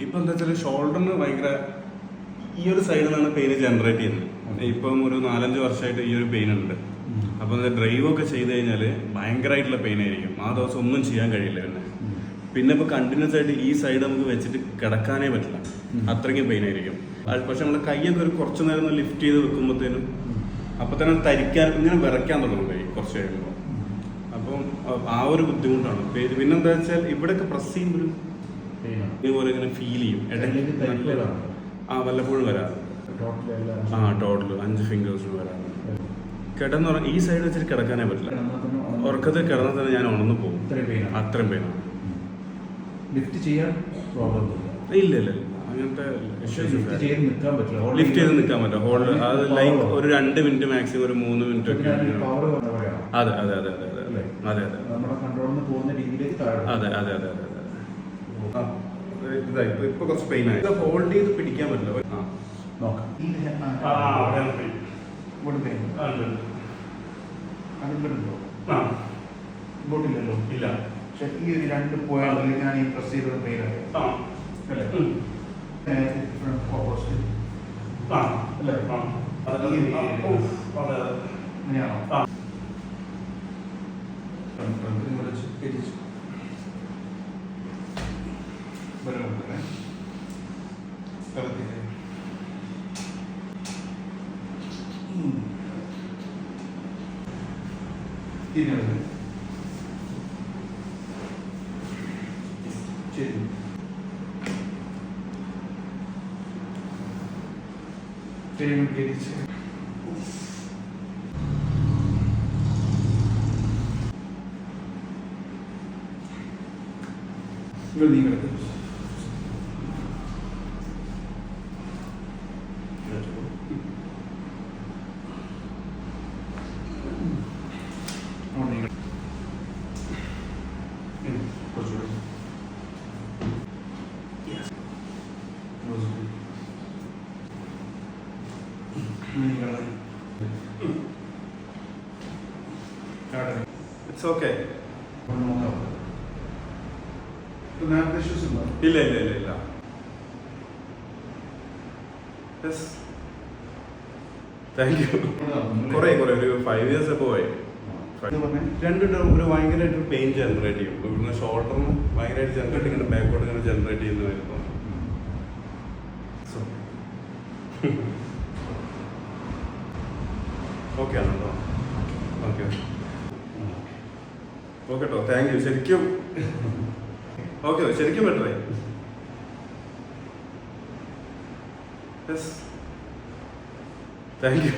ഇപ്പം എന്താ വെച്ചാൽ ഷോൾഡറിന് ഭയങ്കര ഈ ഒരു സൈഡിൽ നിന്നാണ് പെയിൻ ജനറേറ്റ് ചെയ്യുന്നത്. ഇപ്പം ഒരു 4-5 വർഷമായിട്ട് ഈ ഒരു പെയിൻ ഉണ്ട്. അപ്പം ഡ്രൈവ് ഒക്കെ ചെയ്ത് കഴിഞ്ഞാൽ ഭയങ്കരമായിട്ടുള്ള പെയിൻ ആയിരിക്കും. ആ ദിവസം ഒന്നും ചെയ്യാൻ കഴിയില്ല. പിന്നെ ഇപ്പൊ കണ്ടിന്യൂസ് ആയിട്ട് ഈ സൈഡ് നമുക്ക് വെച്ചിട്ട് കിടക്കാനേ പറ്റില്ല, അത്രയ്ക്കും പെയിൻ ആയിരിക്കും. പക്ഷെ നമ്മുടെ കൈയൊക്കെ ഒരു കുറച്ചു നേരം ലിഫ്റ്റ് ചെയ്ത് വെക്കുമ്പോഴത്തേനും അപ്പൊ തന്നെ തരിക്കാൻ ഇങ്ങനെ വിറയ്ക്കാൻ തുടങ്ങും കൈ കുറച്ച് കഴിയുമ്പോൾ. അപ്പം ആ ഒരു ബുദ്ധിമുട്ടാണ്. പിന്നെന്താ വെച്ചാൽ ഇവിടെയൊക്കെ പ്രസ് ചെയ്യുമ്പോൾ ഇതുപോലെ ഇങ്ങനെ ഫീൽ ചെയ്യും. വല്ലപ്പോഴും വരാറ്. ടോട്ടൽ 5 ഫിംഗേഴ്സിന് വരാറ്. കിടന്ന് ഈ സൈഡ് വെച്ചിട്ട് കിടക്കാനേ പറ്റില്ല. ഉറക്കത്തിൽ കിടന്നാൽ തന്നെ ഞാൻ ഉണർന്നു പോകും. അത്രയും പെയിനാണ്. ഇല്ല അങ്ങനത്തെ ലിഫ്റ്റ് ചെയ്ത് നിൽക്കാൻ പറ്റില്ല. ഹോൾഡ് അത് ലൈക്ക് ഒരു 2 മിനിറ്റ് മാക്സിമം ഒരു 3 മിനിറ്റ് ഒക്കെ. അതെ അതെ അതെ അതെ അതെ അതെ അതെ അതെ അതെ അതെ അതെ. ഇപ്പൊ കുറച്ച് പെയിൻ ആയി. ഹോൾഡ് ചെയ്ത് പിടിക്കാൻ പറ്റില്ല. ഇങ്ങോട്ടില്ലല്ലോ. ഇല്ല. പക്ഷെ ഈ ഒരു 2 പോയിന്റ് ഞാൻ ഈ പ്രസ് ചെയ്തത് പെയിൻ ആയി അല്ലേ? ഓപ്പോസിറ്റ് അല്ലേ? അങ്ങനെയാണോ? ശരി. It's okay. ഇല്ല ഇല്ല ഇല്ല ഇല്ല. Thank you. കുറെ ഒരു 5 years ഒക്കെ പോയി. രണ്ടും ഒരു ഭയങ്കരമായിട്ട് പെയിൻ ജനറേറ്റ് ചെയ്യും. ഇവിടുന്ന് ഷോൾഡറിന് ഭയങ്കരമായിട്ട് ജനറേറ്റ് ഇങ്ങനെ ബാക്കോട്ട് ഇങ്ങനെ ജനറേറ്റ് ചെയ്യുന്ന വരുമ്പോൾ ഓക്കെ ആണല്ലോ. ഓക്കെ ഓക്കെ കേട്ടോ. Thank you. ശരിക്കും ഓക്കെ ശരിക്കും ബെറ്ററായി. Thank you.